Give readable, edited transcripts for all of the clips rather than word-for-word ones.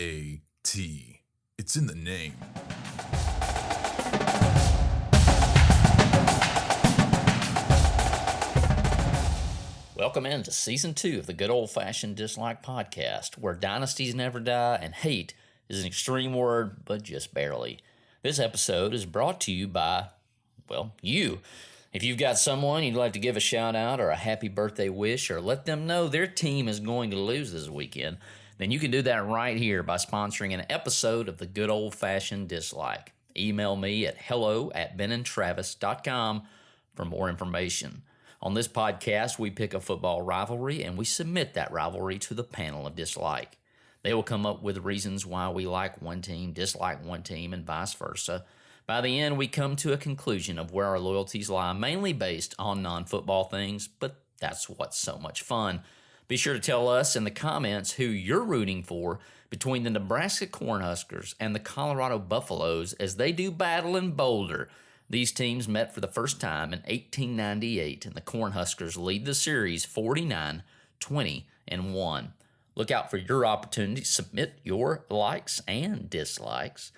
L-O-Y-A-T. It's in the name. Welcome into Season 2 of the Good Old Fashioned Dislike Podcast, where dynasties never die and hate is an extreme word, but just barely. This episode is brought to you by, well, you. If you've got someone you'd like to give a shout out or a happy birthday wish or let them know their team is going to lose this weekend, then you can do that right here by sponsoring an episode of the Good Old Fashioned Dislike. Email me at hello@benandtravis.com for more information. On this podcast, we pick a football rivalry and we submit that rivalry to the panel of dislike. They will come up with reasons why we like one team, dislike one team, and vice versa. By the end, we come to a conclusion of where our loyalties lie, mainly based on non-football things, but that's what's so much fun. Be sure to tell us in the comments who you're rooting for between the Nebraska Cornhuskers and the Colorado Buffaloes as they do battle in Boulder. These teams met for the first time in 1898, and the Cornhuskers lead the series 49-20-1. Look out for your opportunity to submit your likes and dislikes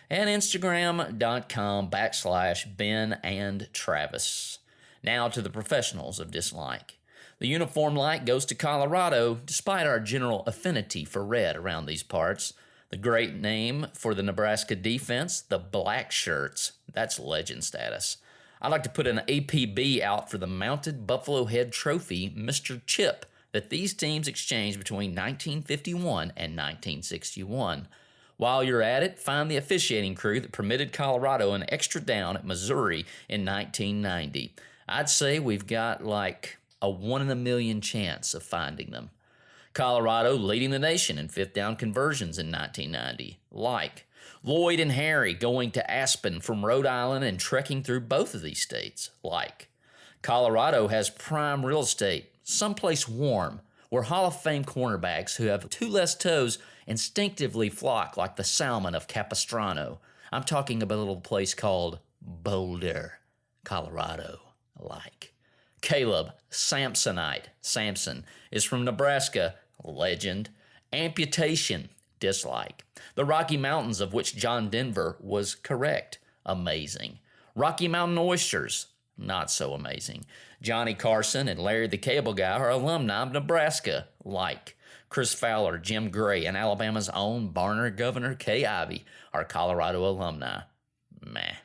at Instagram.com/Ben and Travis. Now to the professionals of dislike. The uniform like goes to Colorado, despite our general affinity for red around these parts. The great name for the Nebraska defense, the Black Shirts. That's legend status. I'd like to put an APB out for the mounted Buffalo Head Trophy, Mr. Chip, that these teams exchanged between 1951 and 1961. While you're at it, find the officiating crew that permitted Colorado an extra down at Missouri in 1990. I'd say we've got like a 1 in a million chance of finding them. Colorado leading the nation in fifth down conversions in 1990. Like Lloyd and Harry going to Aspen from Rhode Island and trekking through both of these states. Like Colorado has prime real estate, someplace warm, where Hall of Fame cornerbacks who have 2 less toes instinctively flock like the salmon of Capistrano. I'm talking about a little place called Boulder, Colorado. Like Caleb Samsonite Sampson is from Nebraska. Legend. Amputation. Dislike. The Rocky Mountains, of which John Denver was correct. Amazing. Rocky Mountain Oysters. Not so amazing. Johnny Carson and Larry the Cable Guy are alumni of Nebraska. Like Chris Fowler, Jim Gray, and Alabama's own Barner Governor Kay Ivey are Colorado alumni. Meh.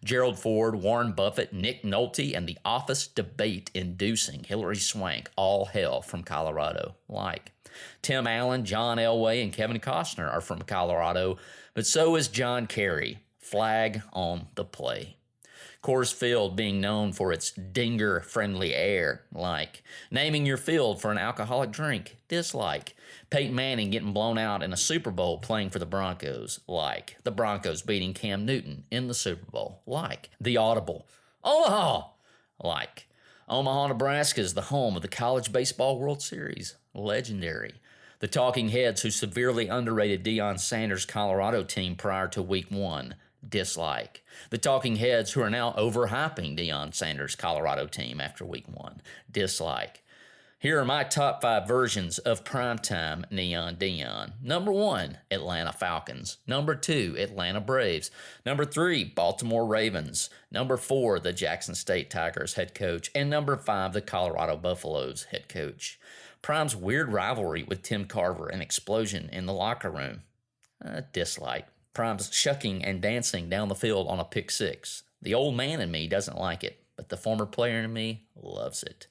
Gerald Ford, Warren Buffett, Nick Nolte, and the office debate-inducing Hillary Swank all hail from Colorado. Like Tim Allen, John Elway, and Kevin Costner are from Colorado, but so is John Kerry. Flag on the play. Coors Field being known for its dinger-friendly air. Like naming your field for an alcoholic drink. Dislike. Peyton Manning getting blown out in a Super Bowl playing for the Broncos. Like the Broncos beating Cam Newton in the Super Bowl. Like the audible Omaha. Like Omaha, Nebraska is the home of the College Baseball World Series. Legendary. The talking heads who severely underrated Deion Sanders' Colorado team prior to Week 1. Dislike. The talking heads who are now overhyping Deion Sanders' Colorado team after Week 1. Dislike. Here are my top 5 versions of primetime Neon Deion. Number 1, Atlanta Falcons. Number 2, Atlanta Braves. Number 3, Baltimore Ravens. Number 4, the Jackson State Tigers head coach. And number 5, the Colorado Buffaloes head coach. Prime's weird rivalry with Tim Carver and explosion in the locker room. Dislike. Prime's shucking and dancing down the field on a pick 6. The old man in me doesn't like it, but the former player in me loves it.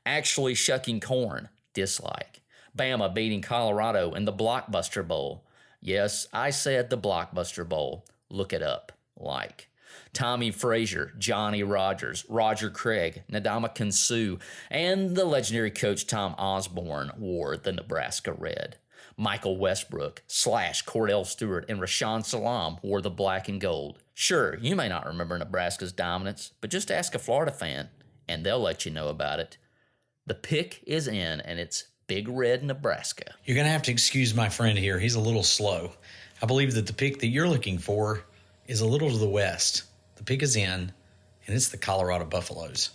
Actually shucking corn. Dislike. Bama beating Colorado in the Blockbuster Bowl. Yes, I said the Blockbuster Bowl. Look it up. Like. Tommy Frazier, Johnny Rogers, Roger Craig, Ndamukong Suh, and the legendary coach Tom Osborne wore the Nebraska red. Michael Westbrook / Cordell Stewart and Rashawn Salam wore the black and gold. Sure, you may not remember Nebraska's dominance, but just ask a Florida fan, and they'll let you know about it. The pick is in, and it's Big Red Nebraska. You're going to have to excuse my friend here. He's a little slow. I believe that the pick that you're looking for is a little to the west. The pick is in, and it's the Colorado Buffaloes.